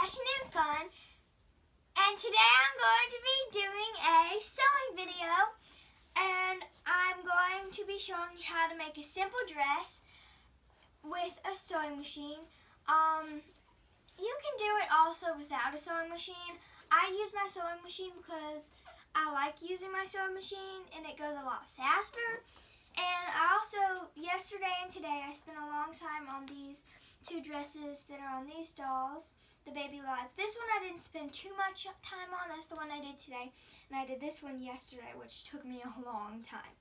Fashion and Fun, and today I'm going to be doing a sewing video, and I'm going to be showing you how to make a simple dress with a sewing machine. You can do it also without a sewing machine. I use my sewing machine because I like using my sewing machine and it goes a lot faster. And I also, yesterday and today, I spent a long time on these two dresses that are on these dolls, the baby lives. This one I didn't spend too much time on. That's the one I did today. And I did this one yesterday, which took me a long time.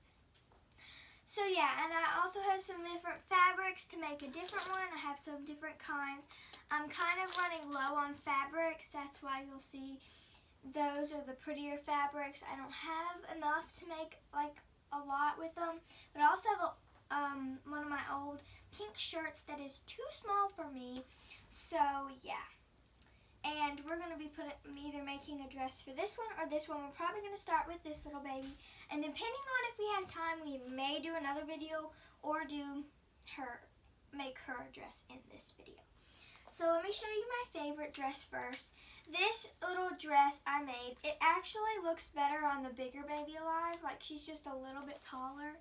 So yeah, and I also have some different fabrics to make a different one. I have some different kinds. I'm kind of running low on fabrics. That's why you'll see those are the prettier fabrics. I don't have enough to make like a lot with them. But I also have one of my old pink shirts that is too small for me. So yeah. And we're going to be either making a dress for this one or this one. We're probably going to start with this little baby. And depending on if we have time, we may do another video or make her dress in this video. So let me show you my favorite dress first. This little dress I made, it actually looks better on the bigger baby alive. Like she's just a little bit taller.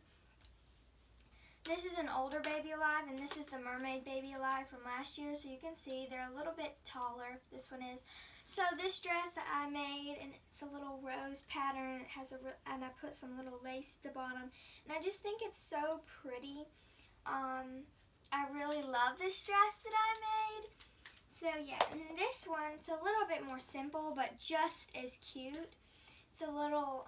This is an older baby alive, and this is the mermaid baby alive from last year. So you can see they're a little bit taller. This one is. So this dress that I made, and it's a little rose pattern. It has and I put some little lace at the bottom, and I just think it's so pretty. I really love this dress that I made. So yeah, and this one, it's a little bit more simple, but just as cute. It's a little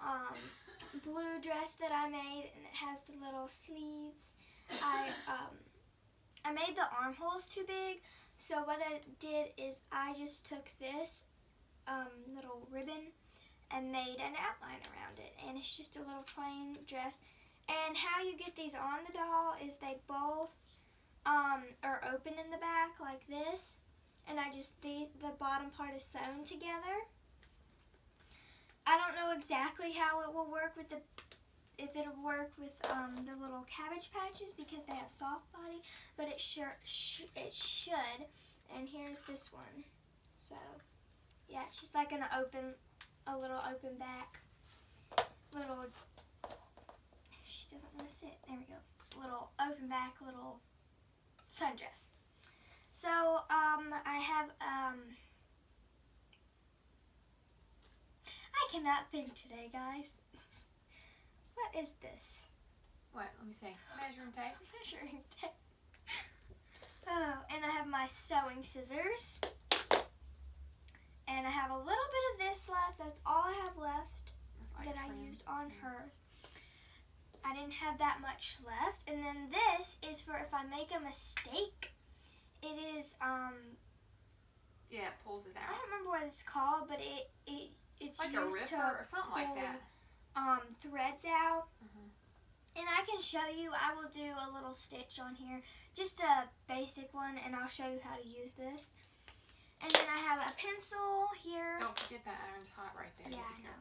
blue dress that I made, and it has the little sleeves. I made the armholes too big, so what I did is I just took this little ribbon and made an outline around it, and it's just a little plain dress. And how you get these on the doll is they both are open in the back like this, and the bottom part is sewn together. I don't know exactly how it will work with if it'll work with the little Cabbage patches because they have soft body, but it should. And here's this one. So yeah, it's just like a little open back, she doesn't want to sit. There we go. Little open back, little sundress. So I have I cannot think today, guys. What is this? What? Let me see. Measuring tape. Measuring tape. Oh, and I have my sewing scissors. And I have a little bit of this left. That's all I have left that I used on her. I didn't have that much left. And then this is for if I make a mistake. It is, yeah, it pulls it out. I don't remember what it's called, but it's like used a ripper or something like that. Threads out. And I can show you, I will do a little stitch on here, just a basic one, and I'll show you how to use this. And then I have a pencil here. Don't forget that iron's hot right there. Yeah, I know.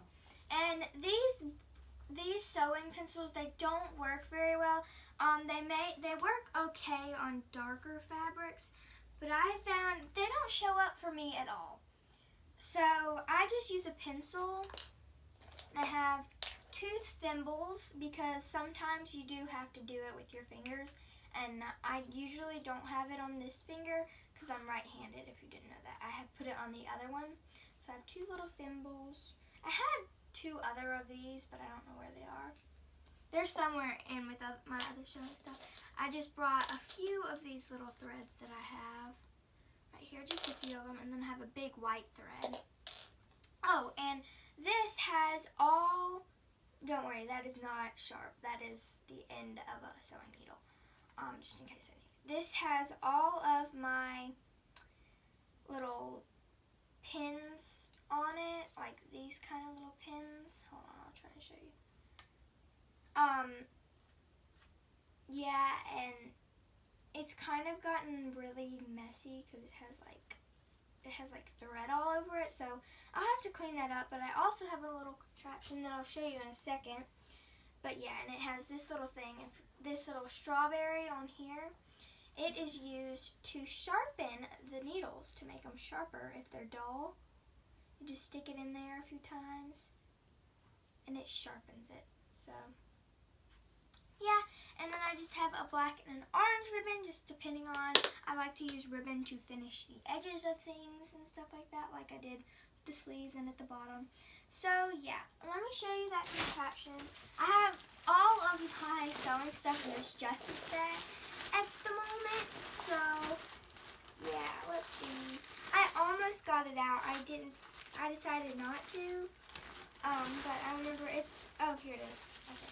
And these sewing pencils, they don't work very well. They work okay on darker fabrics, but I found they don't show up for me at all. So I just use a pencil. I have tooth thimbles because sometimes you do have to do it with your fingers, and I usually don't have it on this finger because I'm right-handed, if you didn't know that. I have put it on the other one. So I have two little thimbles. I had two other of these, but I don't know where they are. They're somewhere in with my other sewing stuff. I just brought a few of these little threads that I have right here, just a few of them, and then I have a big white thread. Oh, and this has all, don't worry, that is not sharp. That is the end of a sewing needle, just in case I need it. This has all of my little pins on it, like these kind of little pins. Hold on, I'll try to show you. Yeah, and it's kind of gotten really messy because it has like thread all over it, so I'll have to clean that up. But I also have a little contraption that I'll show you in a second. But yeah, and it has this little thing, this little strawberry on here, It is used to sharpen the needles, to make them sharper if they're dull. You just stick it in there a few times and it sharpens it. So yeah, and then I just have a black and an orange ribbon, just depending on, I like to use ribbon to finish the edges of things and stuff like that, like I did with the sleeves and at the bottom. So yeah, let me show you that contraption. I have all of my sewing stuff in this Justice bag at the moment, so yeah, let's see. I almost got it out. I decided not to, but I remember it's, oh, here it is. Okay.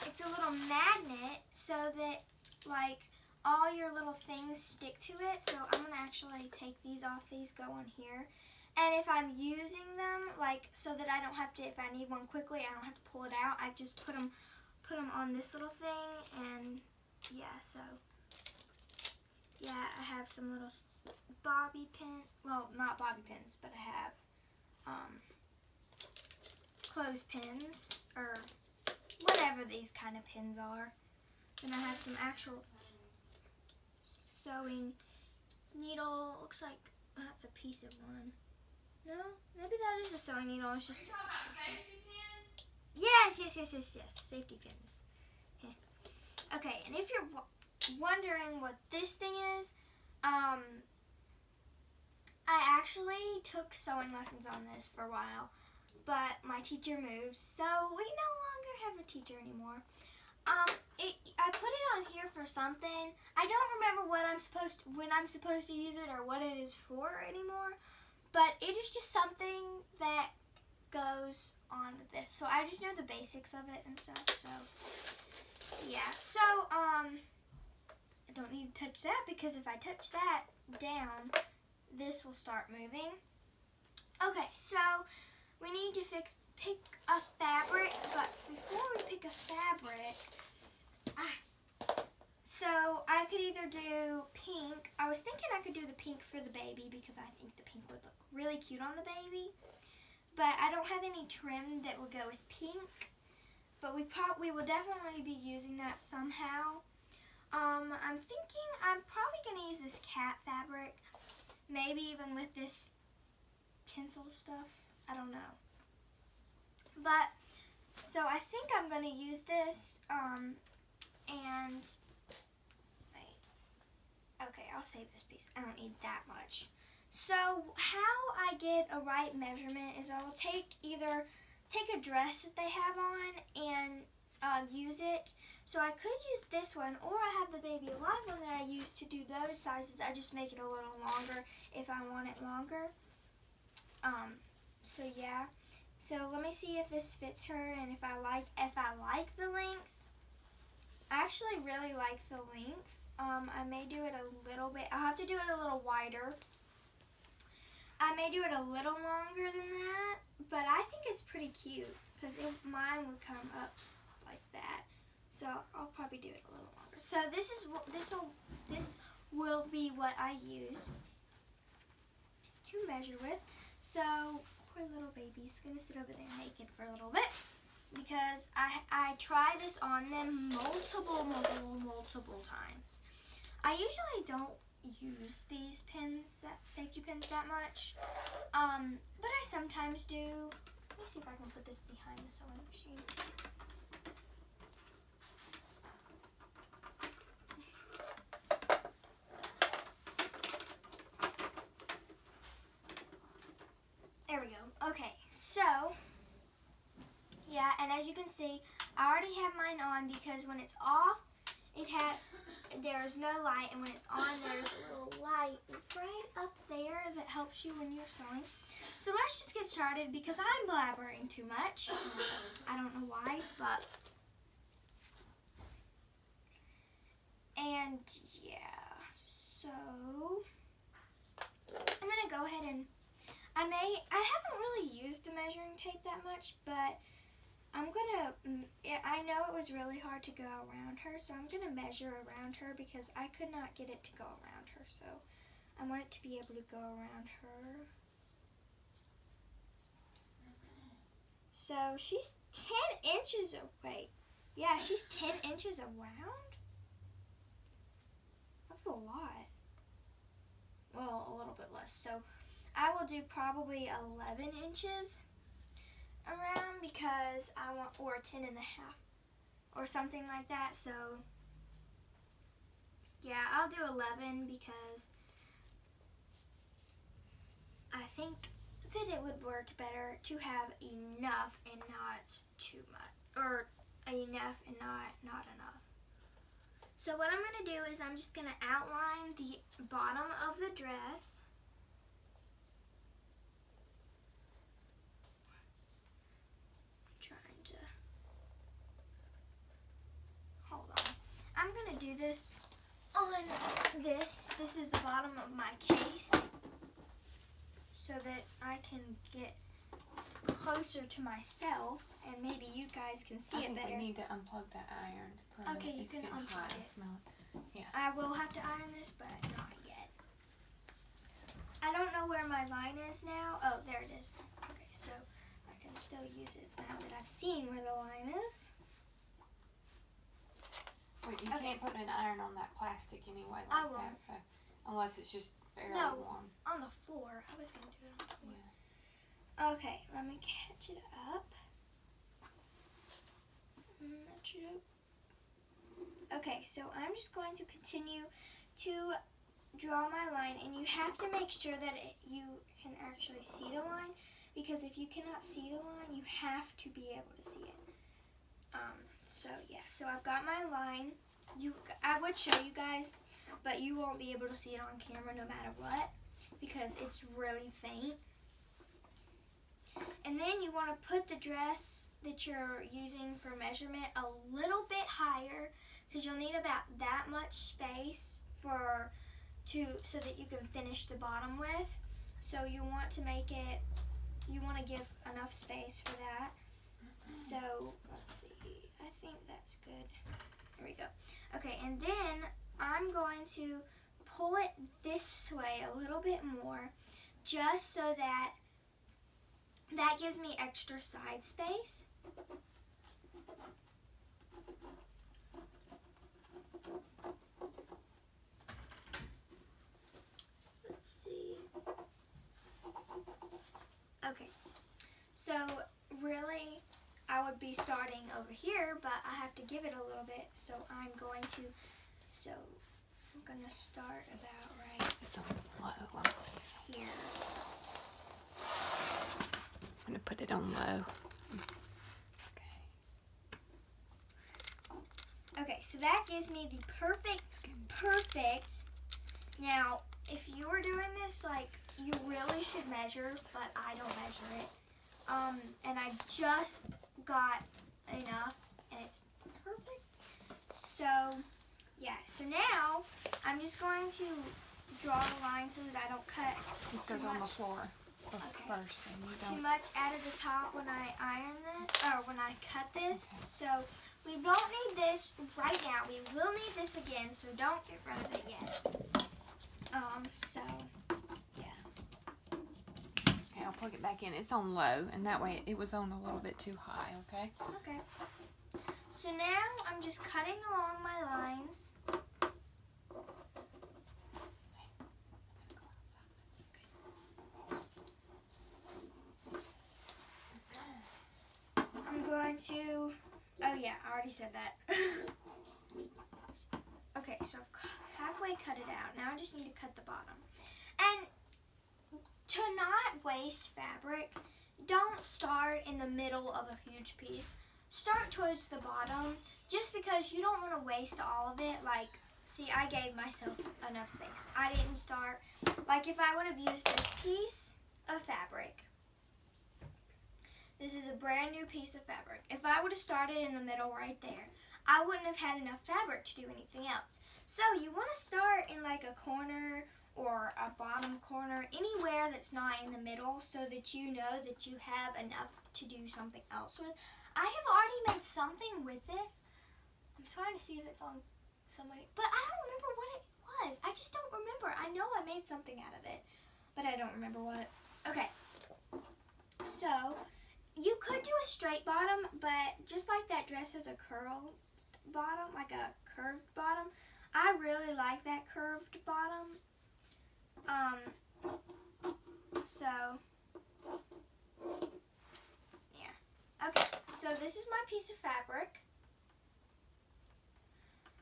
It's a little magnet so that like all your little things stick to it. So I'm gonna actually take these off. These go on here. And if I'm using them, like, so that I don't have to, if I need one quickly, I don't have to pull it out. I just put them on this little thing, and yeah, so yeah, I have some little bobby pin, well, not bobby pins, but I have clothespins, or whatever these kind of pins are. Then I have some actual sewing needle. Looks like that's a piece of one. No, maybe that is a sewing needle. It's just yes, safety pins. Okay, and if you're wondering what this thing is, I actually took sewing lessons on this for a while, but my teacher moved, so we no longer have a teacher anymore. I put it on here for something. I don't remember when I'm supposed to use it or what it is for anymore, but it is just something that goes on with this. So I just know the basics of it and stuff. So yeah. So I don't need to touch that, because if I touch that down, this will start moving. Okay, so we need to pick a fabric, but before we pick a fabric, so I could either do pink. I was thinking I could do the pink for the baby, because I think the pink would look really cute on the baby, but I don't have any trim that would go with pink, but we will definitely be using that somehow. I'm thinking I'm probably going to use this cat fabric, maybe even with this tinsel stuff. I don't know. But, so I think I'm going to use this, and, wait, okay, I'll save this piece. I don't need that much. So, how I get a right measurement is I will take a dress that they have on and use it. So I could use this one, or I have the Baby Alive one that I use to do those sizes. I just make it a little longer if I want it longer. So yeah. So let me see if this fits her, and if I like the length. I actually really like the length. I may do it a little bit. I'll have to do it a little wider. I may do it a little longer than that, but I think it's pretty cute, because mine would come up like that. So I'll probably do it a little longer. So this will be what I use to measure with. So poor little baby's gonna sit over there naked for a little bit, because I try this on them multiple times. I usually don't use these pins, safety pins, that much, but I sometimes do. Let me see if I can put this behind the sewing machine. There we go. Okay, so yeah, and as you can see, I already have mine on, because when it's off, there's no light, and when it's on, there's a little light right up there that helps you when you're sewing. So let's just get started, because I'm blabbering too much. I don't know why, but and yeah, so I'm gonna go ahead and I haven't really used the measuring tape that much, but I know it was really hard to go around her, so I'm gonna measure around her, because I could not get it to go around her, so I want it to be able to go around her. So she's 10 inches away. Yeah, she's 10 inches around. That's a lot. Well, a little bit less. So I will do probably 11 inches around because I want, or 10 and a half or something like that. So yeah, I'll do 11 because I think that it would work better to have enough and not too much, or enough and not enough. So what I'm going to do is I'm just going to outline the bottom of the dress. Trying to, hold on. I'm going to do this on this. This is the bottom of my case so that I can get closer to myself and maybe you guys can see it better. We need to unplug that iron. Okay, you it's can getting unplug hot. it. Smell it. Yeah. I will have to iron this, but not yet. I don't know where my line is now. Oh, there it is. Okay, so I can still use it now that I've seen where the line is. Wait, you can't put an iron on that plastic anyway like I won't. that, so unless it's just fairly warm. On the floor. I was going to do it on the floor. Yeah. Okay, let me catch it up. Match it up. Okay, so I'm just going to continue to draw my line, and you have to make sure that you can actually see the line, because if you cannot see the line, you have to be able to see it. So yeah, so I've got my line. I would show you guys, but you won't be able to see it on camera no matter what, because it's really faint. And then you want to put the dress that you're using for measurement a little bit higher, because you'll need about that much space so that you can finish the bottom with. So you want to give enough space for that. So let's see, I think that's good. There we go. Okay, and then I'm going to pull it this way a little bit more, just so that gives me extra side space. Let's see. Okay, so really I would be starting over here, but I have to give it a little bit, so I'm going to start about right It's on low. here. I'm going to put it on low. Okay, so that gives me the perfect. Now, if you were doing this, you really should measure, but I don't measure it. And I just got enough, and it's perfect. So, yeah. So now, I'm just going to draw the line so that I don't cut This too goes much. on the floor first, and you Too don't. much out of the top when I iron this, or when I cut this. So we don't need this right now. We will need this again, so don't get rid of it yet. So yeah. Okay, I'll plug it back in. It's on low, and that way it was on a little bit too high, okay? Okay. So now I'm just cutting along my lines. I'm going to, oh yeah, I already said that. Okay, so I've halfway cut it out. Now I just need to cut the bottom. And to not waste fabric, don't start in the middle of a huge piece. Start towards the bottom, just because you don't want to waste all of it. See, I gave myself enough space. I didn't start, if I would have used this piece of fabric, this is a brand new piece of fabric. If I would have started in the middle right there, I wouldn't have had enough fabric to do anything else. So you want to start in a corner or a bottom corner, anywhere that's not in the middle, so that you know that you have enough to do something else with. I have already made something with this. I'm trying to see if it's on somebody, but I don't remember what it was. I just don't remember. I know I made something out of it, but I don't remember what. Okay, so you could do a but just like that dress has a curled bottom, like a curved bottom, I really like that curved bottom. So yeah. Okay, so this is my piece of fabric.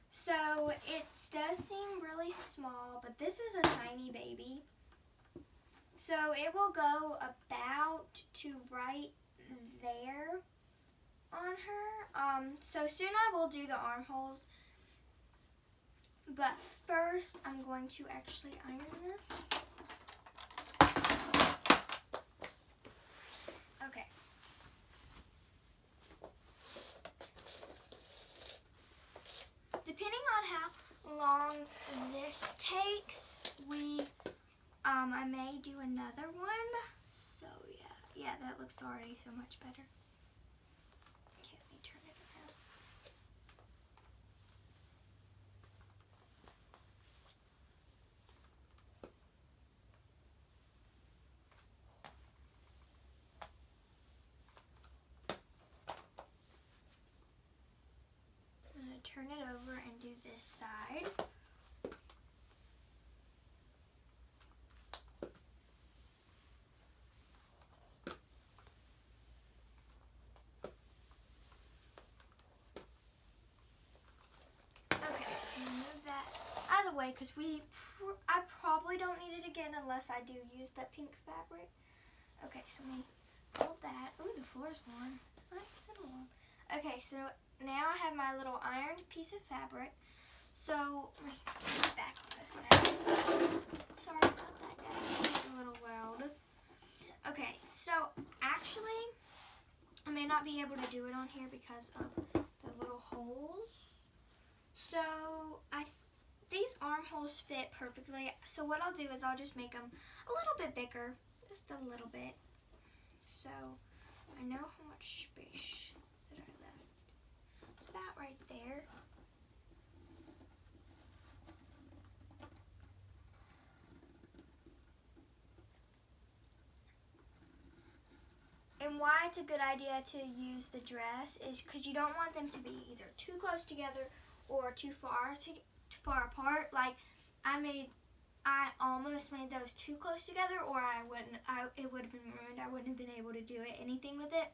So it does seem really small, but this is a tiny baby. So it will go about to right there on her. So soon I will do the armholes. But first I'm going to actually iron this. Okay. Depending on how long this takes, I may do another one. So yeah, that looks already so much better. Okay, let me turn it around. I'm going to turn it over and do this side. Okay, move that out of the way because I probably don't need it again unless I do use that pink fabric. Okay, so let me hold that. Ooh, the floor is warm. Nice and warm. Okay, so now I have my little ironed piece of fabric. So let me put it back on this side. Sorry about that, guys. It's a little loud. Okay, so actually, I may not be able to do it on here because of the little holes. So these armholes fit perfectly. So what I'll do is I'll just make them a little bit bigger, just a little bit. So I know how much space that I left. It's about right there. And why it's a good idea to use the dress is because you don't want them to be either too close together or too far apart. Like I almost made those too close together, or it would have been ruined. I wouldn't have been able to do anything with it.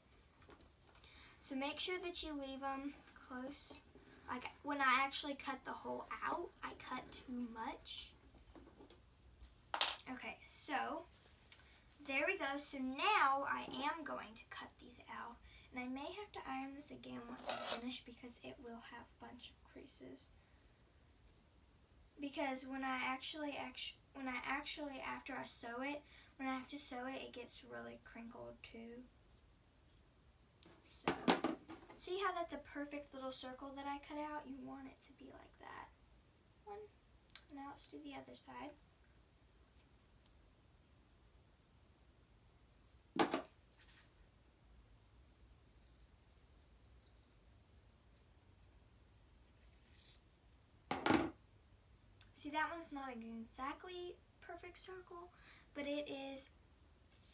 So make sure that you leave them close. Like when I actually cut the hole out, I cut too much. Okay, so there we go. So now I am going to cut these out. And I may have to iron this again once I'm finished because it will have a bunch of creases. Because when I actually after I sew it, when I have to sew it, it gets really crinkled too. So see how that's a perfect little circle that I cut out? You want it to be like that. One. Now let's do the other side. See, that one's not exactly perfect circle, but it is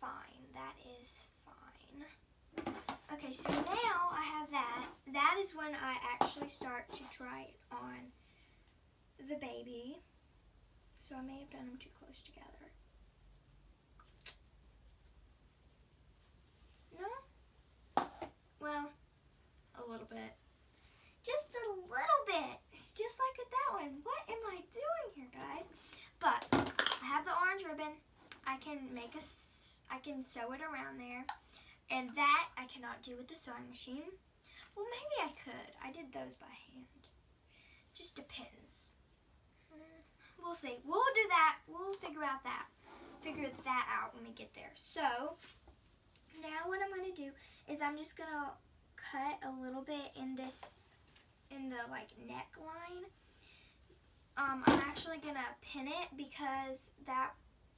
fine. That is fine. Okay, so now I have that. That is when I actually start to try it on the baby. So I may have done them too close together. No? Well, a little bit. Just a little bit. It's just like with that one. What am I doing here, guys? But I have the orange ribbon. I can sew it around there. And that I cannot do with the sewing machine. Well, maybe I could. I did those by hand. Just depends. We'll see. We'll do that. We'll figure that out when we get there. So now what I'm going to do is I'm just going to cut a little bit in the like neckline. I'm actually going to pin it because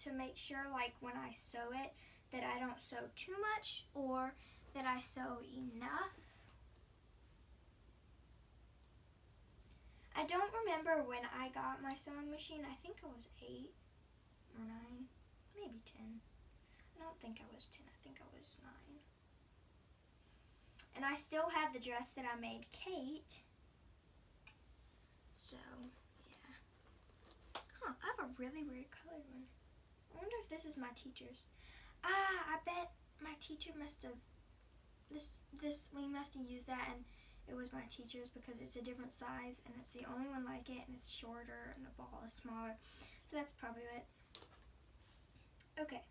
to make sure like when I sew it that I don't sew too much or that I sew enough. I don't remember when I got my sewing machine. I think I was 8 or 9, maybe 10. I don't think I was 10. I think I was 9. And I still have the dress that I made Kate. So, yeah. Huh, I have a really weird colored one. I wonder if this is my teacher's. I bet my teacher must have, we must have used that and it was my teacher's because it's a different size and it's the only one like it and it's shorter and the ball is smaller. So that's probably it. Okay,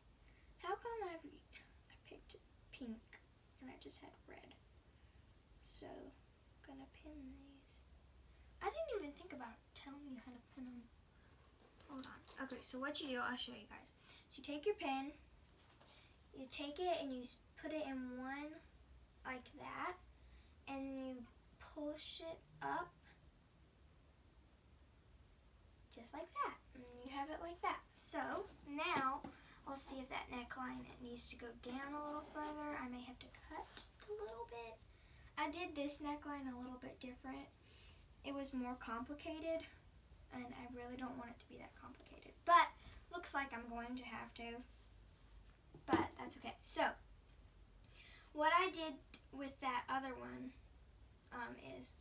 how come I picked pink and I just had red? So, I'm gonna pin these. I didn't even think about telling you how to pin them. Hold on. Okay, so what you do, I'll show you guys. So you take your pin, you take it and you put it in one like that, and you push it up just like that. And you have it like that. So now I'll see if that neckline needs to go down a little further. I may have to cut a little bit. I did this neckline a little bit different. It was more complicated, and I really don't want it to be that complicated. But looks like I'm going to have to. But that's okay. So what I did with that other one is,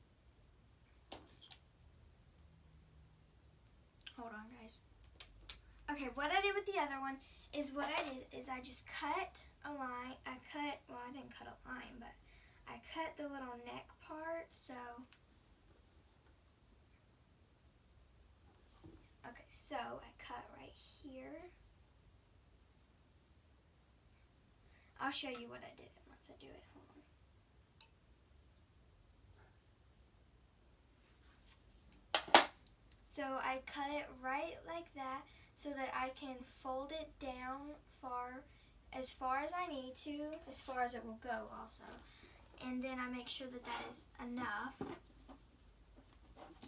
hold on guys. Okay, what I did with the other one is I just cut a line. I didn't cut a line, but I cut the little neck part, so. Okay, so I cut right here. I'll show you what I did once I do it. Hold on. So I cut it right like that so that I can fold it down as far as I need to, as far as it will go also. And then I make sure that that is enough.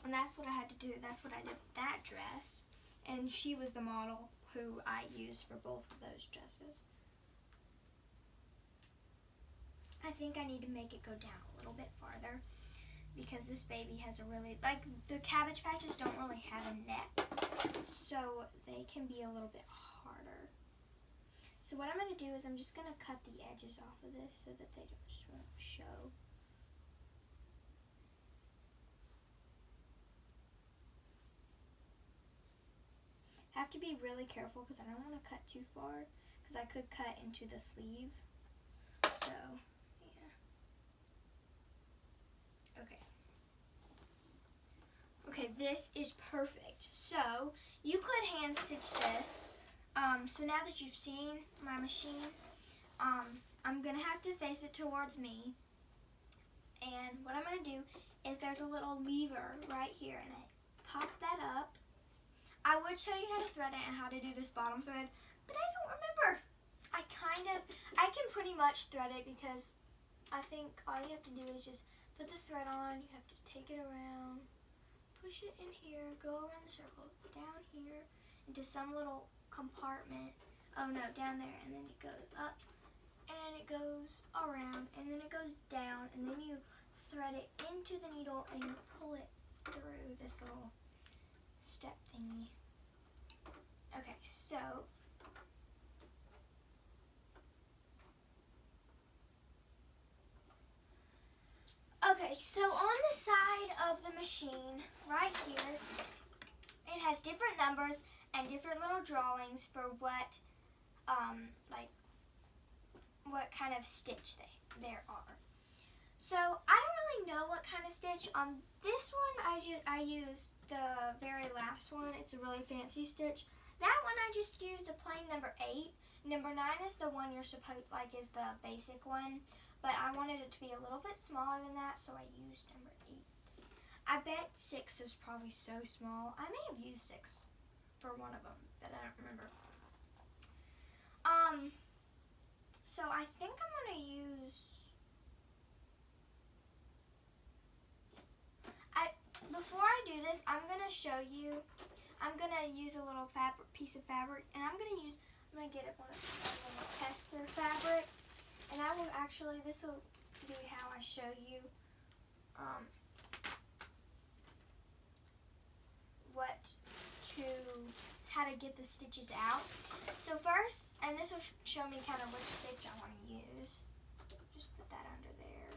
And that's what I had to do. That's what I did with that dress. And she was the model who I used for both of those dresses. I think I need to make it go down a little bit farther because this baby has a really, like the Cabbage patches don't really have a neck, so they can be a little bit harder. So what I'm going to do is I'm just going to cut the edges off of this so that they just won't show. I have to be really careful because I don't want to cut too far because I could cut into the sleeve. So, yeah. Okay. Okay, this is perfect. So, you could hand stitch this. So now that you've seen my machine, I'm going to have to face it towards me. And what I'm going to do is there's a little lever right here and I pop that up. I would show you how to thread it and how to do this bottom thread, but I don't remember. I can pretty much thread it because I think all you have to do is just put the thread on, you have to take it around, push it in here, go around the circle, down here, into some little compartment. Oh no, down there, and then it goes up, and it goes around, and then it goes down, and then you thread it into the needle and you pull it through this little step thingy. Okay, so on the side of the machine right here, it has different numbers and different little drawings for what what kind of stitch there are. So I don't really know what kind of stitch. On this one I used the very last one. It's a really fancy stitch. That one I just used a plain number 8. Number 9 is the one you're supposed is the basic one, but I wanted it to be a little bit smaller than that, so I used number 8. I bet 6 is probably so small. I may have used 6 for one of them, but I don't remember. So I think I'm gonna use. Before I do this, I'm gonna show you. I'm gonna use a little piece of fabric, and I'm gonna get one of the tester fabric, and I will actually. This will be how I show you how to get the stitches out. So first, and this will show me kind of which stitch I want to use. Just put that under there.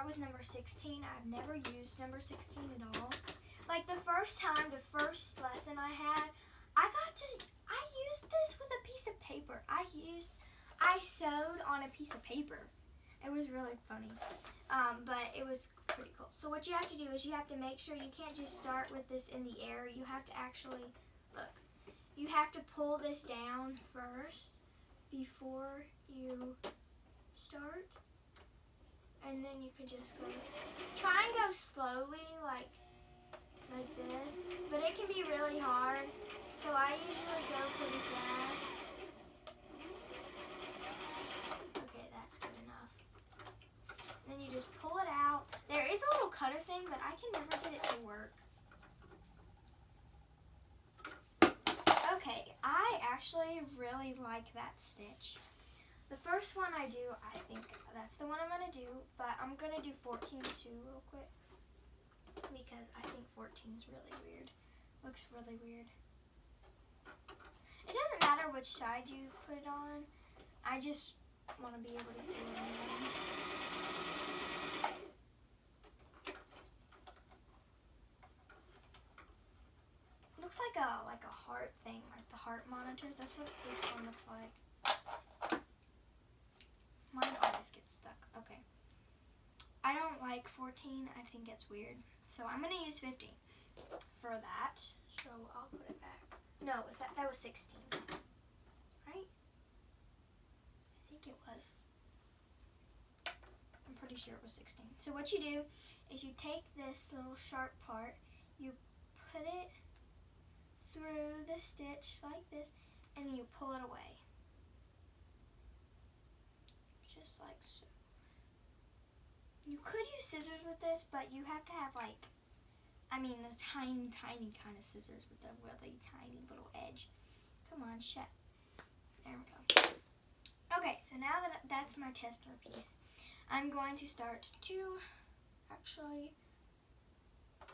start with number 16. I've never used number 16 at all. Like the first lesson I had, I used this with a piece of paper. I sewed on a piece of paper. It was really funny, but it was pretty cool. So what you have to do is you have to make sure you can't just start with this in the air. You have to actually, look, you have to pull this down first before you start. And then you can just go, try and go slowly like this, but it can be really hard. So I usually go pretty fast. Okay, that's good enough. Then you just pull it out. There is a little cutter thing, but I can never get it to work. Okay, I actually really like that stitch. The first one I do, I think that's the one I'm going to do, but I'm going to do 14 too real quick because I think 14 is really weird. Looks really weird. It doesn't matter which side you put it on. I just want to be able to see what I'm doing. Looks like a heart thing, like the heart monitors. That's what this one looks like. Mine always gets stuck. Okay. I don't like 14. I think it's weird. So I'm going to use 15 for that. So I'll put it back. No, that was 16. Right? I think it was. I'm pretty sure it was 16. So what you do is you take this little sharp part, you put it through the stitch like this, and then you pull it away. Just like so. You could use scissors with this, but you have to have the tiny kind of scissors with the really tiny little edge. Come on, shut. There we go. Okay, so now that that's my tester piece, I'm going to start to actually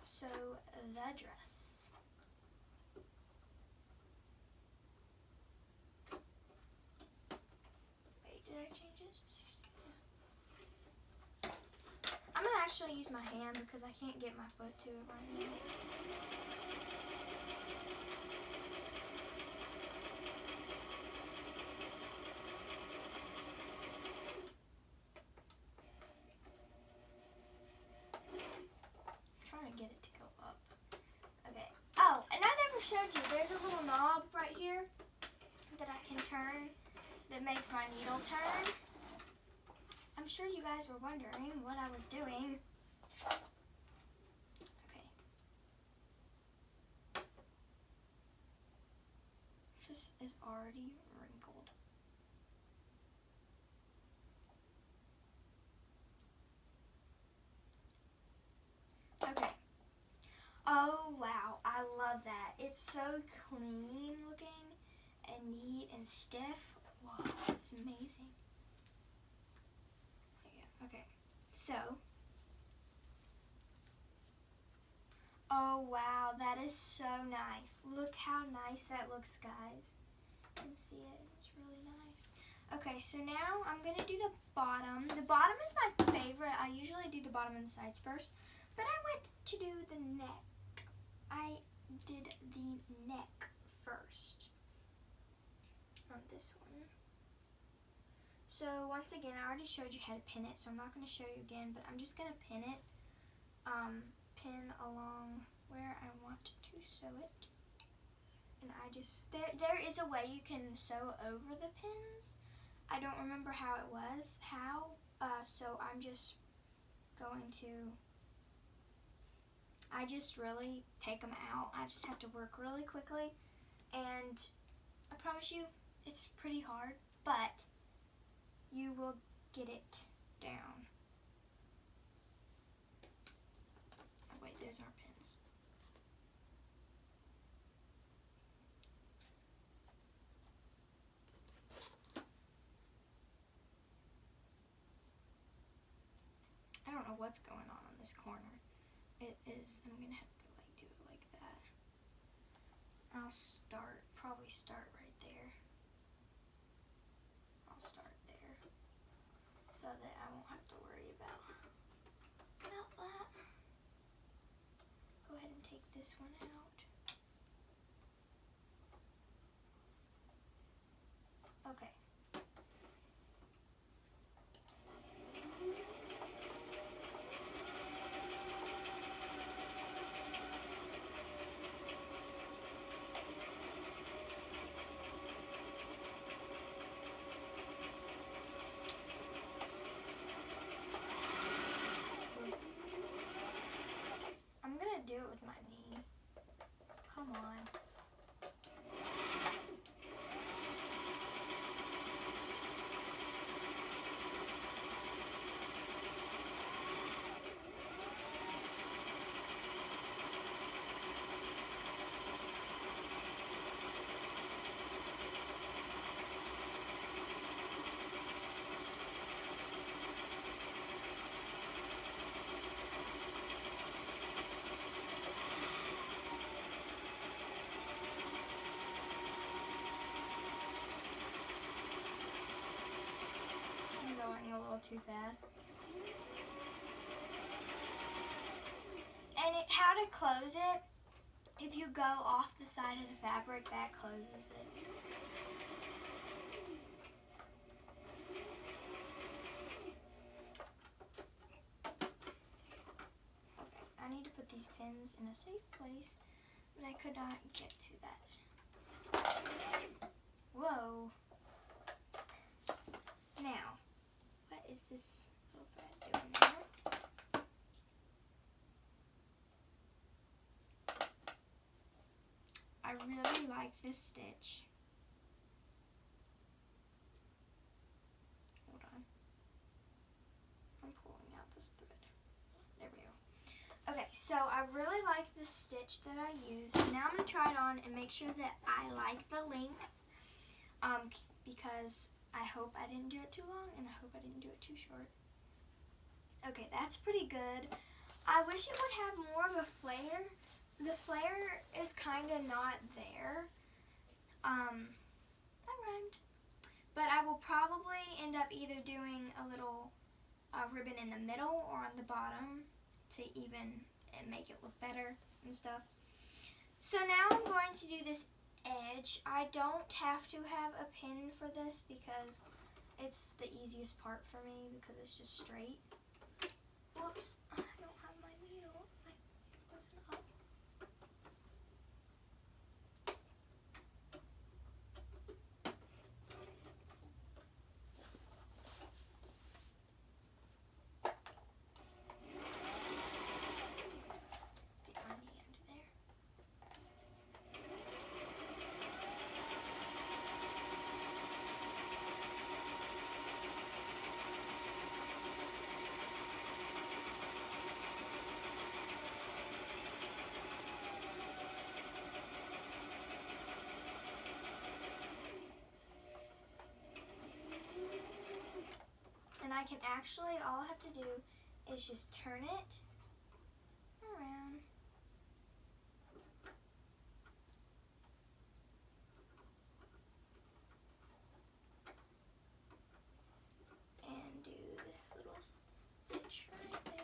sew the dress. Wait, did I change it? I'm going to actually use my hand because I can't get my foot to it right now. I'm trying to get it to go up. Okay. Oh, and I never showed you. There's a little knob right here that I can turn that makes my needle turn. I'm sure you guys were wondering what I was doing. Okay. This is already wrinkled. Okay. Oh wow, I love that. It's so clean looking and neat and stiff. Wow, it's amazing. Okay, so, oh wow, that is so nice. Look how nice that looks, guys. You can see it, it's really nice. Okay, so now I'm gonna do the bottom. The bottom is my favorite. I usually do the bottom and the sides first, but I went to do the neck. I did the neck first on this one. So once again, I already showed you how to pin it, so I'm not going to show you again, but I'm just going to pin it, pin along where I want to sew it. And I just, there is a way you can sew over the pins. I don't remember how it was, so I'm just going to, I just really take them out. I just have to work really quickly, and I promise you, it's pretty hard, but you will get it down. Oh wait, those are pins. I don't know what's going on this corner. It is, I'm gonna have to like do it like that. I'll probably start right there. I'll start there so that I won't have to worry about that. Go ahead and take this one out. Okay. I'm gonna do it with my knee. Come on. A little too fast. And how to close it, if you go off the side of the fabric, that closes it. Okay, I need to put these pins in a safe place, but I could not get to that. Whoa. Now, what is this little thread doing there? I really like this stitch. Hold on. I'm pulling out this thread. There we go. Okay, so I really like this stitch that I used. Now I'm going to try it on and make sure that I like the length, because I hope I didn't do it too long, and I hope I didn't do it too short. Okay, that's pretty good. I wish it would have more of a flare. The flare is kind of not there. That rhymed. But I will probably end up either doing a little ribbon in the middle or on the bottom to even make it look better and stuff. So now I'm going to do this edge. I don't have to have a pin for this because it's the easiest part for me because it's just straight. Whoops, I don't have my needle. My needle wasn't up. Get my knee under there. And I can actually, all I have to do is just turn it around. And do this little stitch right there.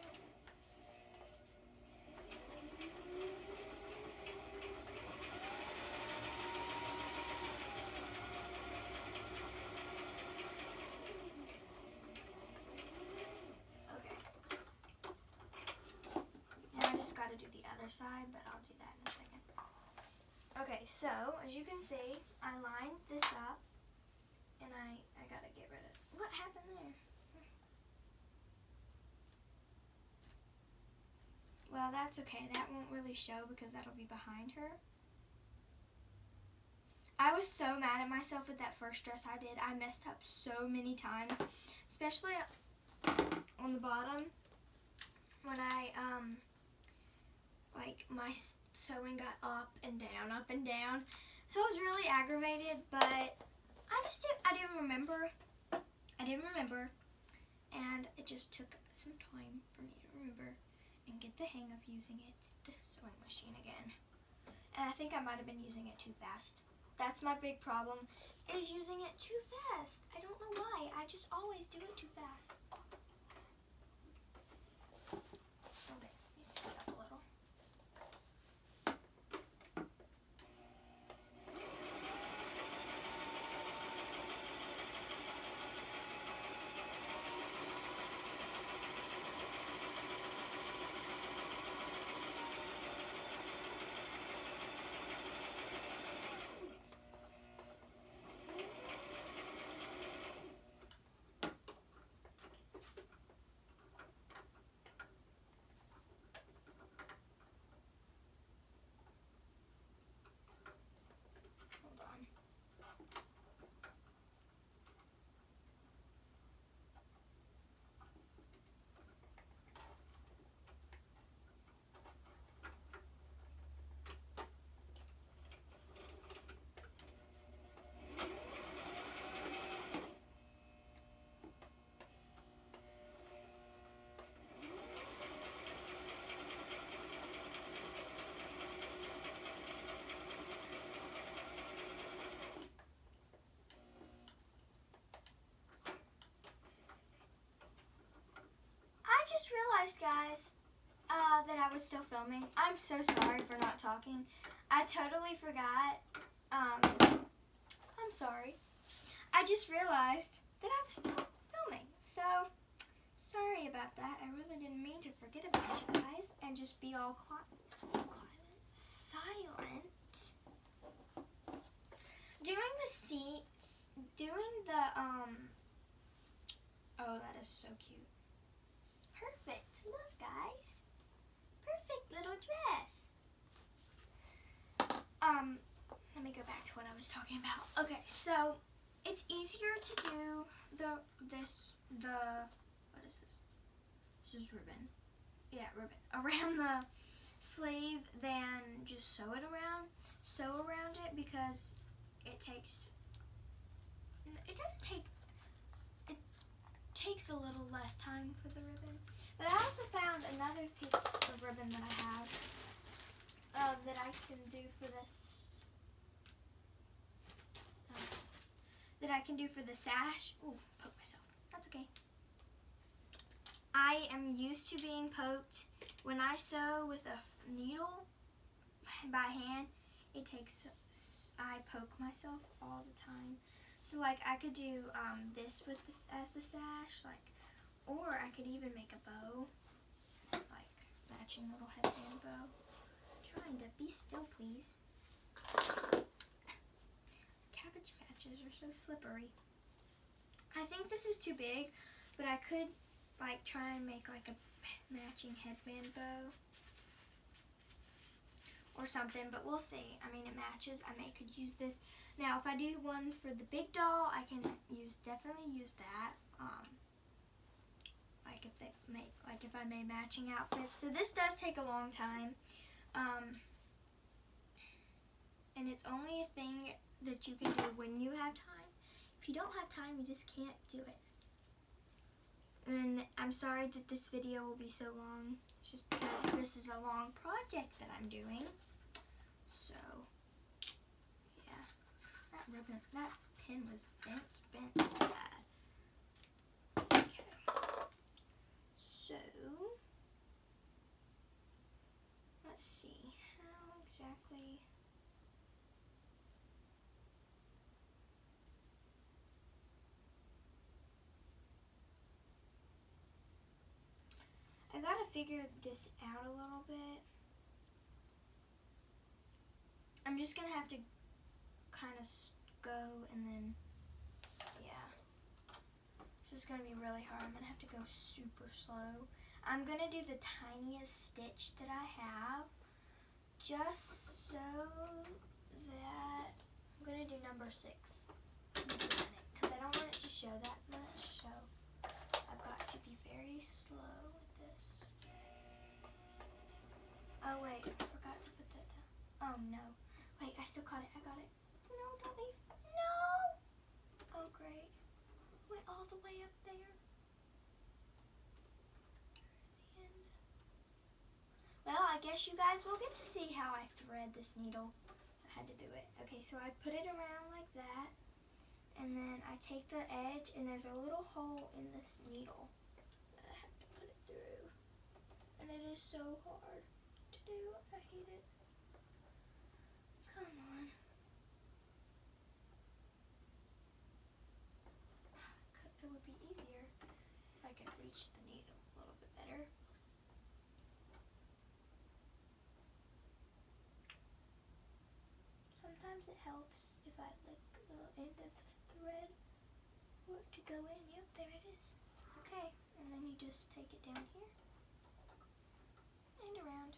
Got to do the other side, but I'll do that in a second. Okay, so as you can see, I lined this up, and I gotta get rid of it. What happened there? Well, that's okay. That won't really show because that'll be behind her. I was so mad at myself with that first dress I did. I messed up so many times, especially on the bottom when I like my sewing got up and down, so I was really aggravated, but I didn't remember, and it just took some time for me to remember and get the hang of using the sewing machine again. And I think I might have been using it too fast. That's my big problem, is using it too fast. I don't know why, I just always do it too fast. just realized, guys, that I was still filming. I'm so sorry for not talking. I totally forgot. I'm sorry. I just realized that I'm still filming. So, sorry about that. I really didn't mean to forget about you guys and just be all silent. Oh, that is so cute. It's perfect. Look, guys. Perfect little dress. Let me go back to what I was talking about. Okay, so it's easier to do what is this? This is ribbon. Yeah, ribbon. Around the sleeve than just sew around it because it takes a little less time for the ribbon. But I also found another piece of ribbon that I have that I can do for this. That I can do for the sash. Ooh, poke myself. That's okay. I am used to being poked. When I sew with a needle by hand, I poke myself all the time. So like I could do this with this as the sash, or I could even make a bow, like matching little headband bow. Trying to be still, please. Cabbage patches are so slippery. I think this is too big, but I could try and make a matching headband bow or something, but we'll see. I mean, it matches. I could use this. Now, if I do one for the big doll, I can definitely use that. If I made matching outfits. So this does take a long time. And it's only a thing that you can do when you have time. If you don't have time, you just can't do it. And I'm sorry that this video will be so long. It's just because this is a long project that I'm doing. So, yeah. That pin was bent bad. Okay. So, let's see. How exactly... I gotta figure this out a little bit. I'm just gonna have to kind of go and then, yeah. This is gonna be really hard. I'm gonna have to go super slow. I'm gonna do the tiniest stitch that I have, just so that I'm gonna do number 6 because I don't want it to show that much. So I've got to be very slow with this. Oh wait, I forgot to put that down. Oh no. Wait, I still caught it. I got it. No, don't leave. No! Oh great. Went all the way up there. There's the end. Well, I guess you guys will get to see how I thread this needle. I had to do it. Okay, so I put it around like that. And then I take the edge, and there's a little hole in this needle that I have to put it through. And it is so hard to do. I hate it. Come on. It would be easier if I could reach the needle a little bit better. Sometimes it helps if I lick the end of the thread for it to go in. Yep, there it is. Okay, and then you just take it down here and around.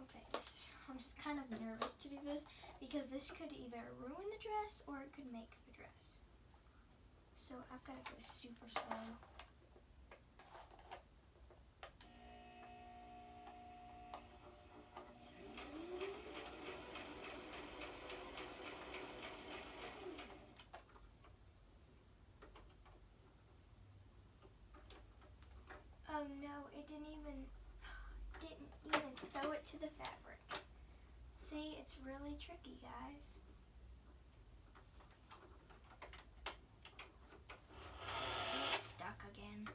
Okay, I'm just kind of nervous to do this because this could either ruin the dress or it could make the dress. So I've got to go super slow. Oh no, it didn't even sew it to the fabric. See, it's really tricky, guys. It's stuck again.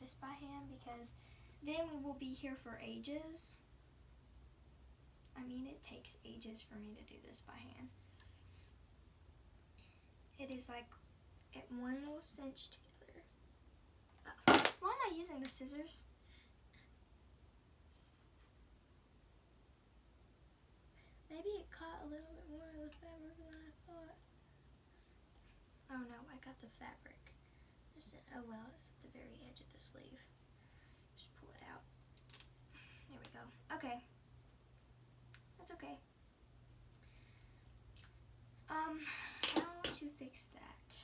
this by hand because then we will be here for ages. I mean, it takes ages for me to do this by hand. It is like one little cinch together. Why am I using the scissors? Maybe it caught a little bit more of the fabric than I thought. Oh no, I got the fabric. Oh well, it's at the very edge of the sleeve. Just pull it out. There we go. Okay. That's okay. How to fix that?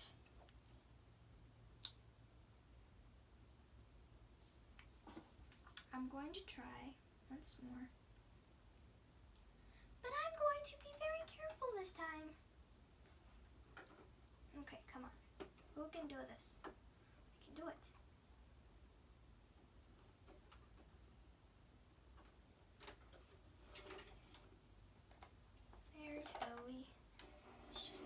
I'm going to try once more. But I'm going to be very careful this time. Okay, come on. Who can do this? I can do it. Very slowly. It's just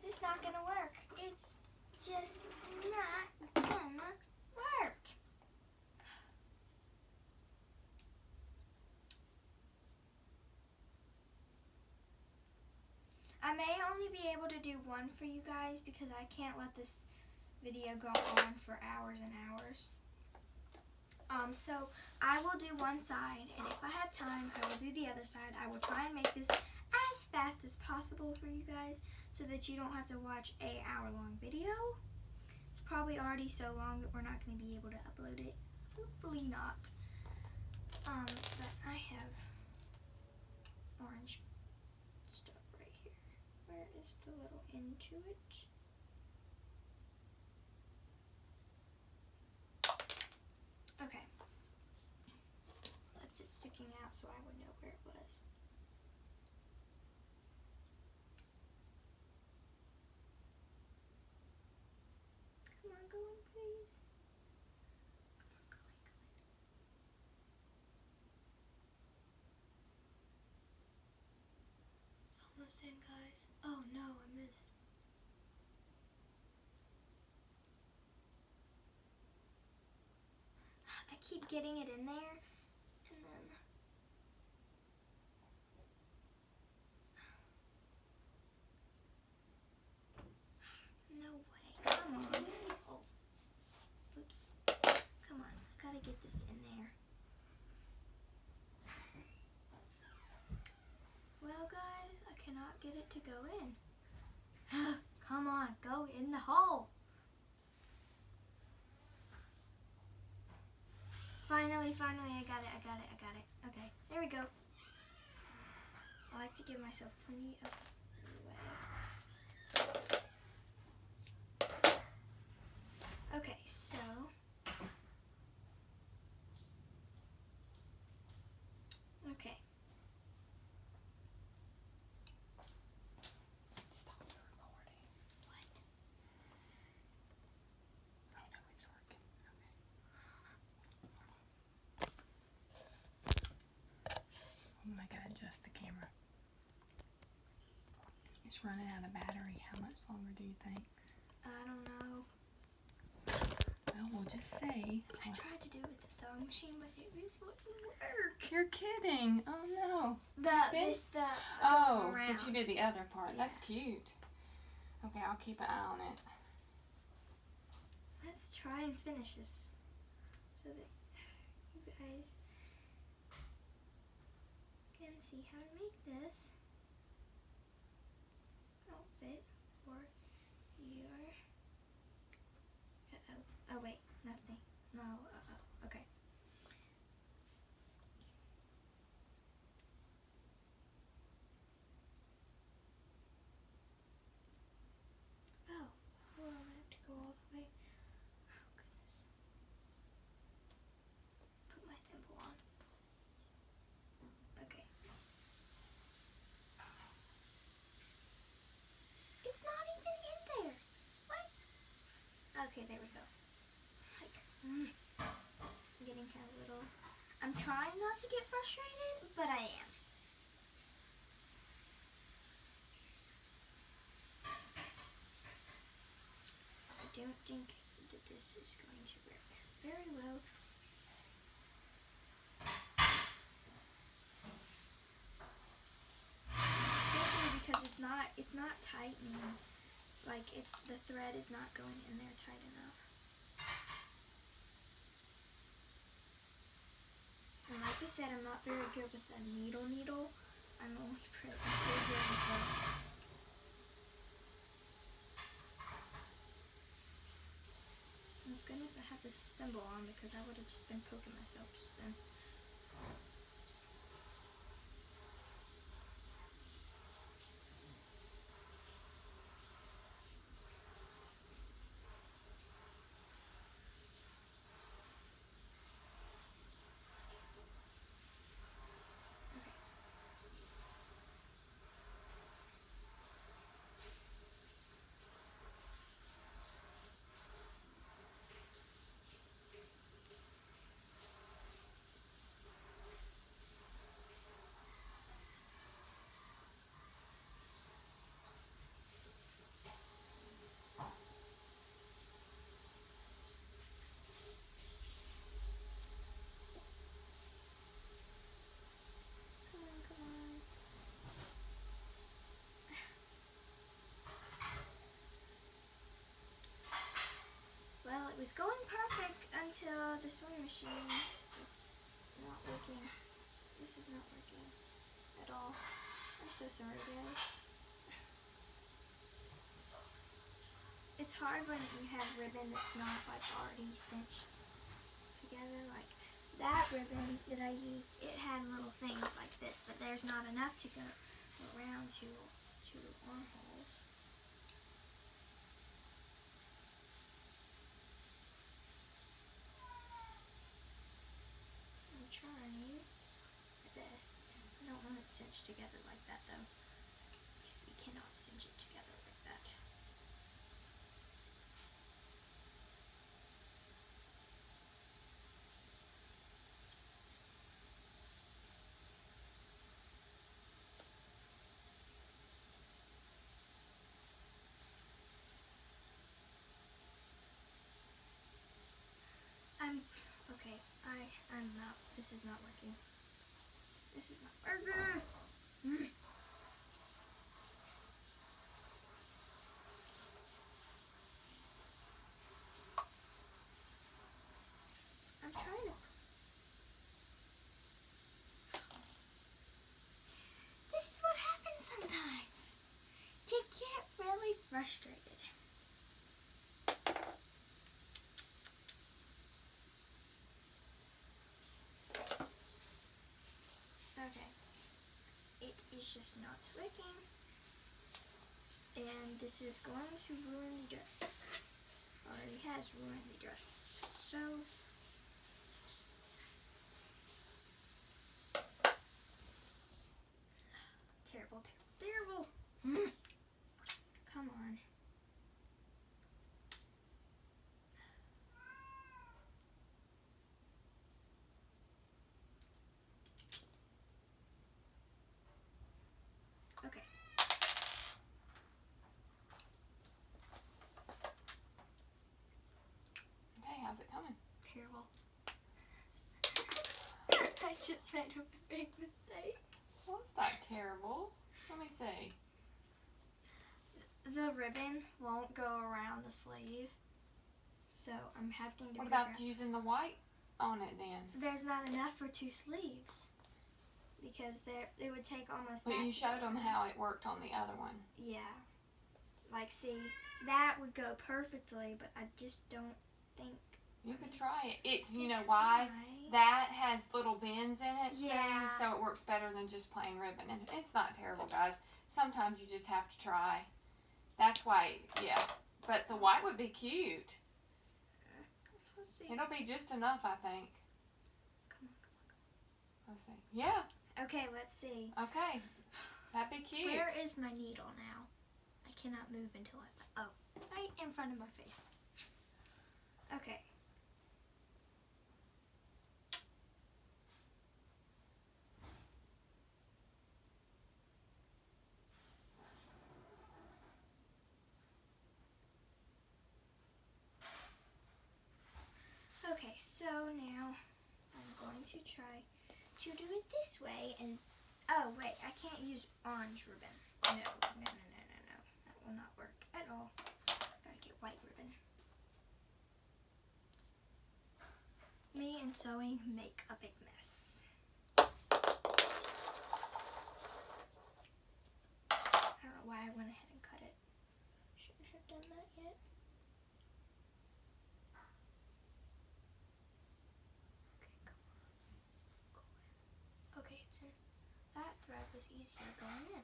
it's not gonna work. It's just not gonna work. I may only be able to do one for you guys because I can't let this video go on for hours and hours. So I will do one side, and if I have time, I will do the other side. I will try and make this as fast as possible for you guys so that you don't have to watch an hour-long video. It's probably already so long that we're not going to be able to upload it. Hopefully not. But I have orange stuff right here. Where is the little end to it? Okay. Left it sticking out so I would know where it was. Come on, go in, please. Come on, go in, go in. It's almost in, guys. Oh no, I missed. I keep getting it in there, and then no way. Come on. Oh, oops. Come on. I gotta get this in there. Well, guys, I cannot get it to go in. Come on, go in the hole. Finally, I got it. Okay, there we go. I like to give myself plenty of leeway. Okay, so okay. Stop the recording. What? Oh no, it's working. Okay. Oh, I gotta adjust the camera. It's running out of battery. How much longer do you think? I don't know. Well, we'll just say. I tried to do it with the sewing machine, but it just wouldn't work. You're kidding. Oh no. Oh, but you did the other part. Yeah. That's cute. Okay, I'll keep an eye on it. Let's try and finish this so that you guys can see how to make this outfit for your. Oh wait, nothing. No. Okay. Oh, well, I have to go all the way. Oh goodness. Put my thimble on. Okay. It's not even in there. What? Okay, there we go. Like, I'm getting kind of little. I'm trying not to get frustrated, but I am. I don't think that this is going to work very well. Especially because it's not tightening. Like the thread is not going in there tight enough. And like I said, I'm not very good with a needle. I'm only pretty good with a... Thank goodness I have this thimble on because I would have just been poking myself just then. Come on. Well, it was going perfect until the sewing machine. It's not working. This is not working at all. I'm so sorry, guys. It's hard when you have ribbon that's not like already cinched together. Like that ribbon that I used, it had little things like this, but there's not enough to go around to the armholes. I'm trying my best. I don't want it cinched together like that though. You cannot cinch it together like that. I'm not, this is not working. This is not working. I'm trying to. This is what happens sometimes. You get really frustrated. Okay. It is just not working. And this is going to ruin the dress. Already has ruined the dress. So terrible, terrible, terrible. Come on. Okay. Okay, how's it coming? Terrible. I just made a big mistake. Well, it's not terrible. Let me see. The ribbon won't go around the sleeve, so I'm having to. What about using the white on it then? There's not enough for 2 sleeves because it would take almost. But you showed them how it worked on the other one. Yeah, like see, that would go perfectly, but I just don't think. You could try it. You know why? That has little bends in it, Yeah. so it works better than just plain ribbon. And it's not terrible, guys. Sometimes you just have to try. That's why, yeah. But the white would be cute. Let's see. It'll be just enough, I think. Come on. Let's see. Yeah. Okay, let's see. Okay. That'd be cute. Where is my needle now? I cannot move until I. Oh, right in front of my face. Okay. Okay, so now I'm going to try to do it this way, and oh wait, I can't use orange ribbon. No. That will not work at all. Gotta get white ribbon. Me and sewing make a big mess. I don't know why I went ahead and cut it. Shouldn't have done that yet. Okay, it's in. That thread was easier going in.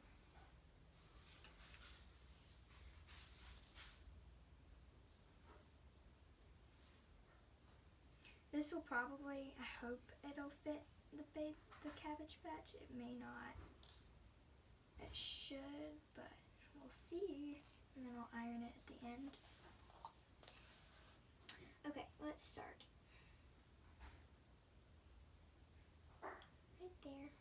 This will probably, I hope it'll fit the Cabbage Patch. It may not. It should, but we'll see. And then I'll iron it at the end. Okay, let's start. Right there.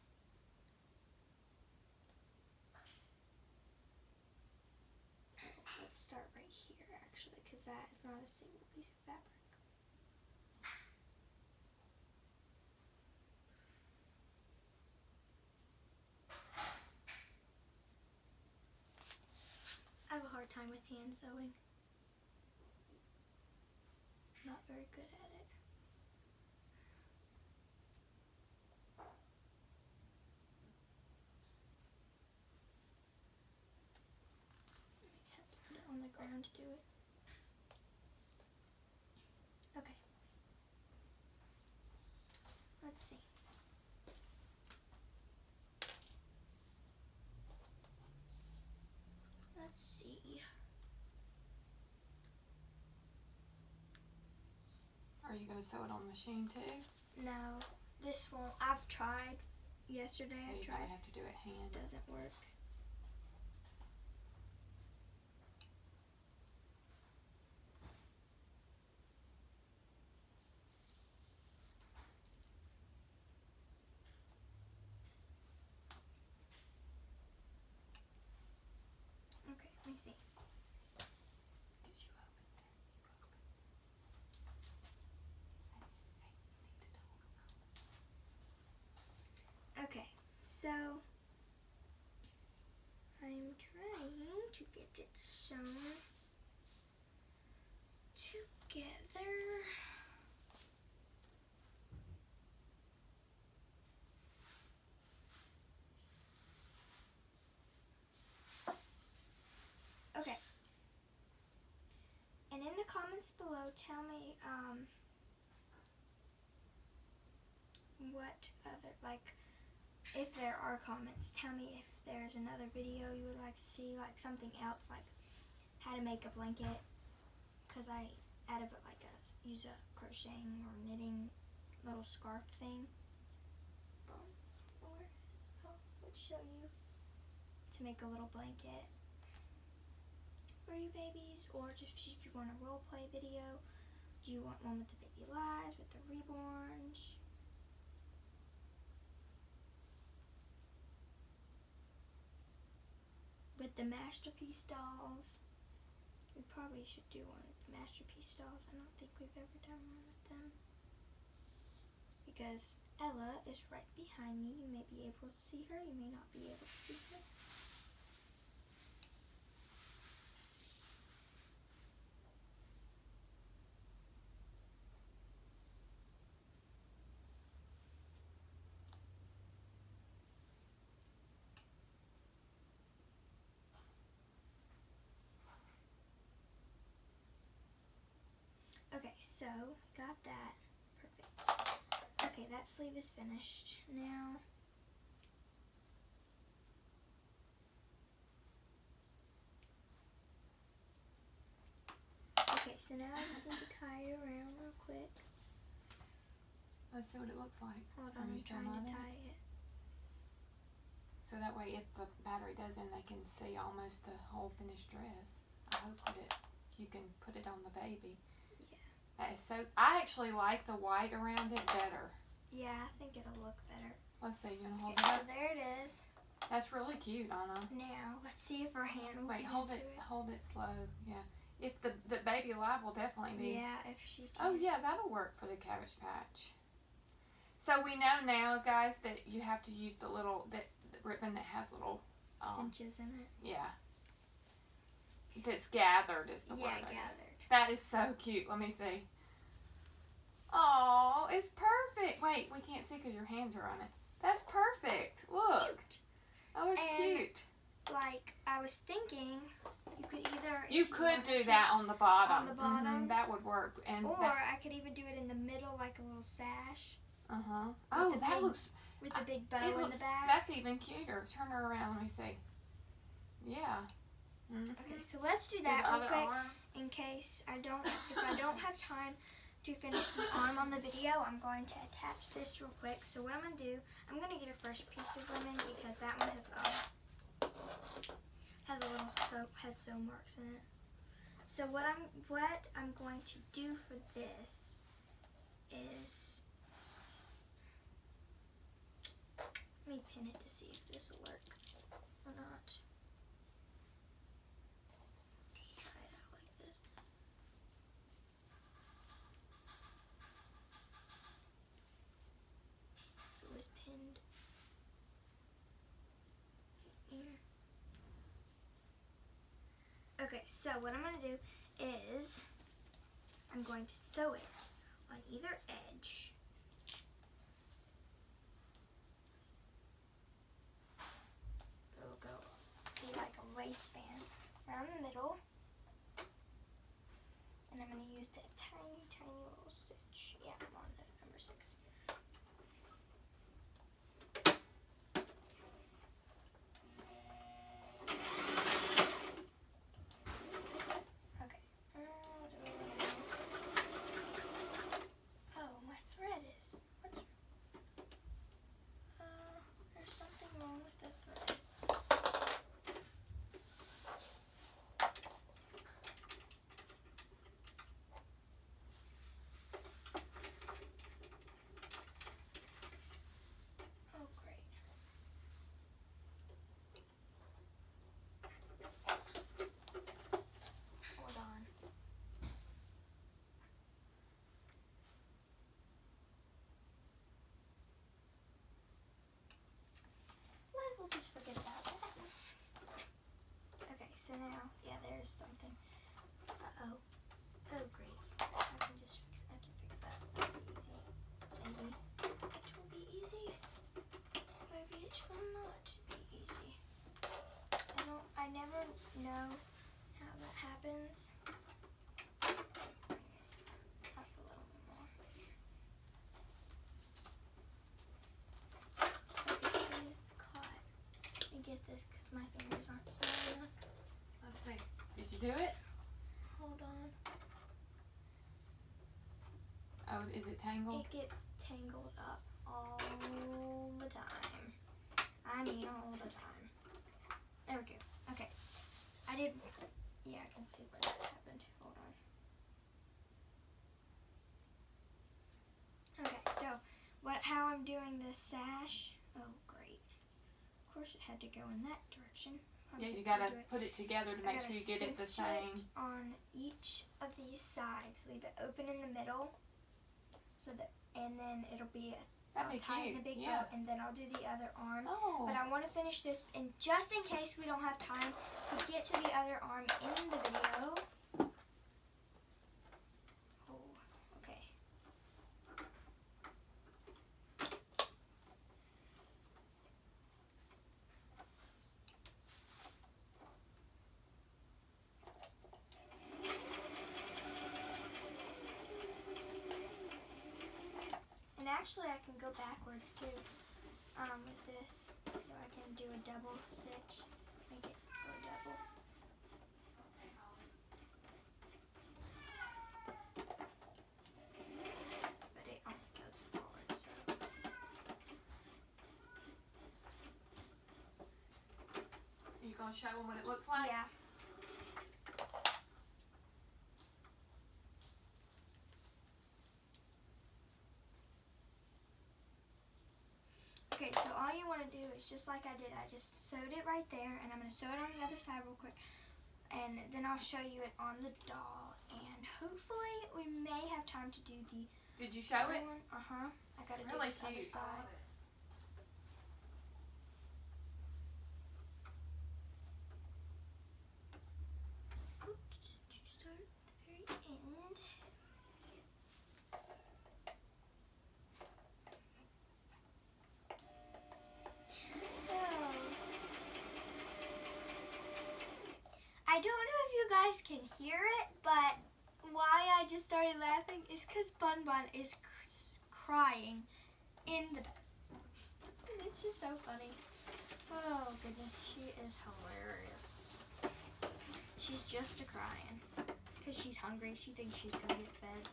Let's start right here, actually, because that is not a stable piece of fabric. I have a hard time with hand sewing. Not very good at it. I have to put it on the ground to do it. Okay. Let's see. Let's see. Are you gonna sew it on the machine too? No, this won't. I've tried. Yesterday So I you tried. gotta have to do it hand. It doesn't work. Okay, let me see. Did you open that? Okay, so I'm trying to get it sewn together. Okay. And in the comments below, tell me what other, like, if there are comments, tell me if there's another video you would like to see, like something else, like how to make a blanket, because I out of it like use a crocheting or knitting little scarf thing. Or let's show you to make a little blanket for you babies, or just if you want a role play video. Do you want one with the baby lives, with the reborns? With the masterpiece dolls? We probably should do one with the masterpiece dolls. I don't think we've ever done one with them. Because Ella is right behind me. You may be able to see her, you may not be able to see her. Okay, so got that. Perfect. Okay, that sleeve is finished. Now, okay, so now I just need to tie it around real quick. Let's see what it looks like. Hold Are on, you I'm still trying to knotting? tie it. So that way if the battery does in, they can see almost the whole finished dress. I hope that you can put it on the baby. Yeah. That is so. I actually like the white around it better. Yeah, I think it'll look better. Let's see. You wanna hold Okay, it so up? there it is. That's really cute, Anna. Now let's see if our hand will Wait, get hold into it. Hold it slow. Yeah. If the baby alive will definitely be. Yeah, if she can. Oh yeah, that'll work for the Cabbage Patch. So we know now, guys, that you have to use the ribbon that has little cinches in it. Yeah. That's gathered is the word. Yeah, gathered. That is so cute. Let me see. Oh, it's perfect. Wait, we can't see because your hands are on it. That's perfect. Look. Cute. Oh, it's cute. Like, I was thinking, you could either... You could do that on the bottom. On the bottom. That would work. Or I could even do it in the middle, like a little sash. Uh-huh. Oh, that looks... With the big bow in the back. That's even cuter. Turn her around. Let me see. Yeah. Mm-hmm. Okay, so let's do that real quick in case if I don't have time to finish the arm on the video, I'm going to attach this real quick. So what I'm going to do, I'm going to get a fresh piece of linen because that one has sew marks in it. So what I'm going to do for this is, let me pin it to see if this will work or not. Just try it out like this. So it was pinned here. Okay, so what I'm going to do is I'm going to sew it on either edge. It'll go be like a waistband around the middle. And I'm going to use that tiny, tiny little stitch. Yeah, I'm on the number 6. We'll just forget about that. Okay, so now, yeah, there's something. Uh-oh. Oh, great. I can fix that. That'll be easy. Maybe. It will be easy. Maybe it will not be easy. I never know how that happens. Bring this up a little more. Get this because my fingers aren't small enough. Let's see. Did you do it? Hold on. Oh, is it tangled? It gets tangled up all the time. I mean all the time. There we go. Okay. Yeah, I can see where that happened. Hold on. Okay, so how I'm doing this sash. Oh, great. Of course it had to go in that direction. Yeah, you gotta put it together to make sure you get it the same. It on each of these sides. Leave it open in the middle, and then it'll be That'd be tie cute. in a big Yeah. bow, and then I'll do the other arm. Oh. But I want to finish this, and just in case we don't have time to get to the other arm in the video. Oh, okay. And actually I can go backwards too with this, so I can do a double stitch, make it go double. But it only goes forward, so. Are you gonna show them what it looks like? Yeah. all you want to do is just like I did. I just sewed it right there, and I'm going to sew it on the other side real quick. And then I'll show you it on the doll, and hopefully we may have time to do the Did you show it? one. I got to do Really this other cute. side. To start at the very end. I don't know if you guys can hear it, but why I just started laughing is because Bun Bun is crying in the bed. And it's just so funny. Oh goodness, she is hilarious. She's just a crying because she's hungry. She thinks she's gonna get fed.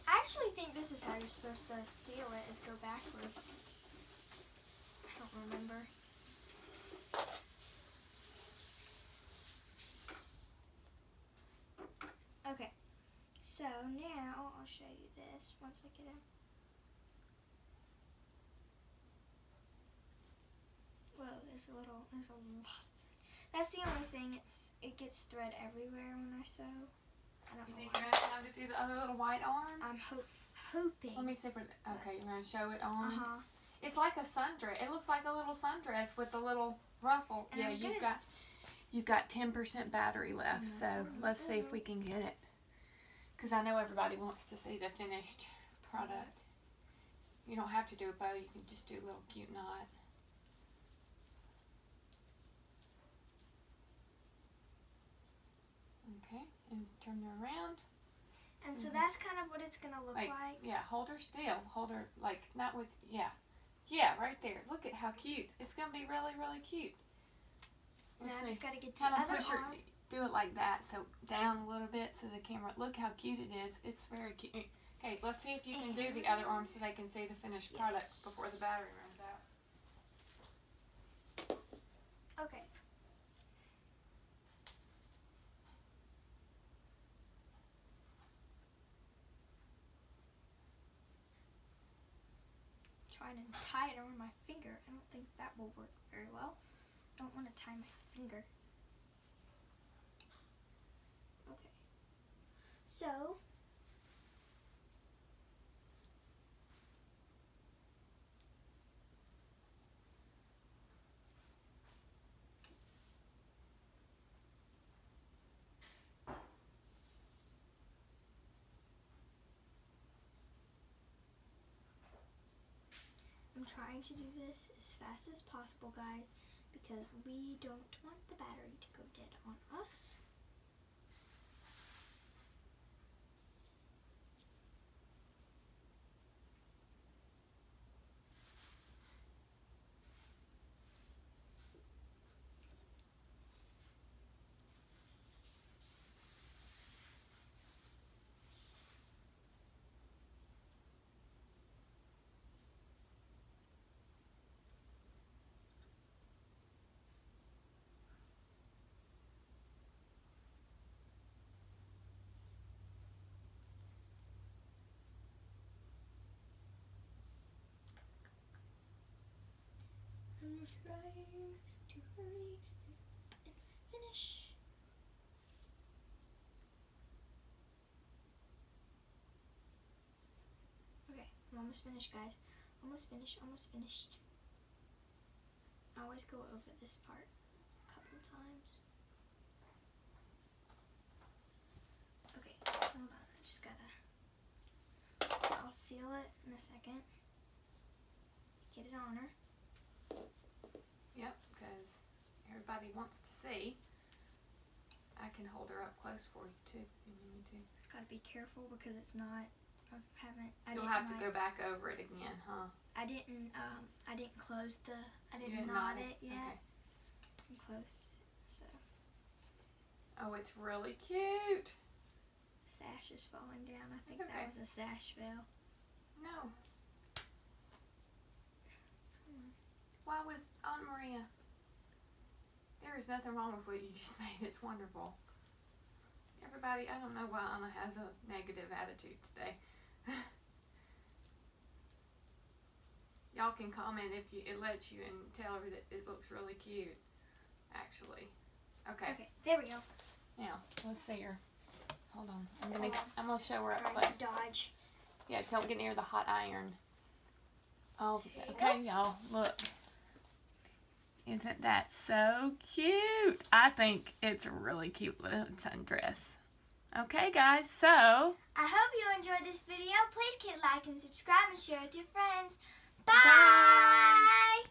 I actually think this is how you're supposed to seal it, is go backwards. I don't remember. Okay, so now I'll show you this once I get in. Whoa, there's a lot. That's the only thing, it gets thread everywhere when I sew. I don't You know think why. you're going to have to do the other little white arm? I'm hoping. Let me see if it, okay, you're going to show it on? Uh-huh. It's like a sundress. It looks like a little sundress with a little ruffle. And yeah, you've got 10% battery left, so let's see if we can get it. Because I know everybody wants to see the finished product. You don't have to do a bow. You can just do a little cute knot. Okay, and turn her around. And so that's kind of what it's going to look like. Yeah, hold her still. Hold her, like, not with, yeah. Yeah, right there. Look at how cute. It's going to be really, really cute. Now I just got to get the kind of other push her, arm. do it like that, so down a little bit so the camera, look how cute it is. It's very cute. Okay, let's see if you can do the other arm so they can see the finished product before the battery runs out. Okay. Trying to tie it around my finger. I don't think that will work very well. Don't want to tie my finger. Okay. So I'm trying to do this as fast as possible, guys, because we don't want the battery to go dead on us. I'm trying to hurry and finish. Okay, I'm almost finished, guys. Almost finished, almost finished. I always go over this part a couple times. Okay, hold on. I just gotta... I'll seal it in a second. Get it on her. Yep, because everybody wants to see. I can hold her up close for you too, if you need me to. Gotta be careful because it's not... You'll have to go back over it again, huh? I didn't close the... I You didn't knot it yet. Okay. I closed it, so... Oh, it's really cute. Sash is falling down. I think Okay. that was a sash veil. No. Why was Aunt Maria? There is there's nothing wrong with what you just made. It's wonderful. Everybody, I don't know why Anna has a negative attitude today. Y'all can comment if it lets you and tell her that it looks really cute, actually. Okay. Okay, there we go. Now, let's see her. Hold on. I'm gonna show her up Trying close. to dodge. Yeah, don't get near the hot iron. Oh, There you okay, y'all. Look. Isn't that so cute? I think it's a really cute little sundress. Okay, guys, so I hope you enjoyed this video. Please hit like and subscribe and share with your friends. Bye! Bye.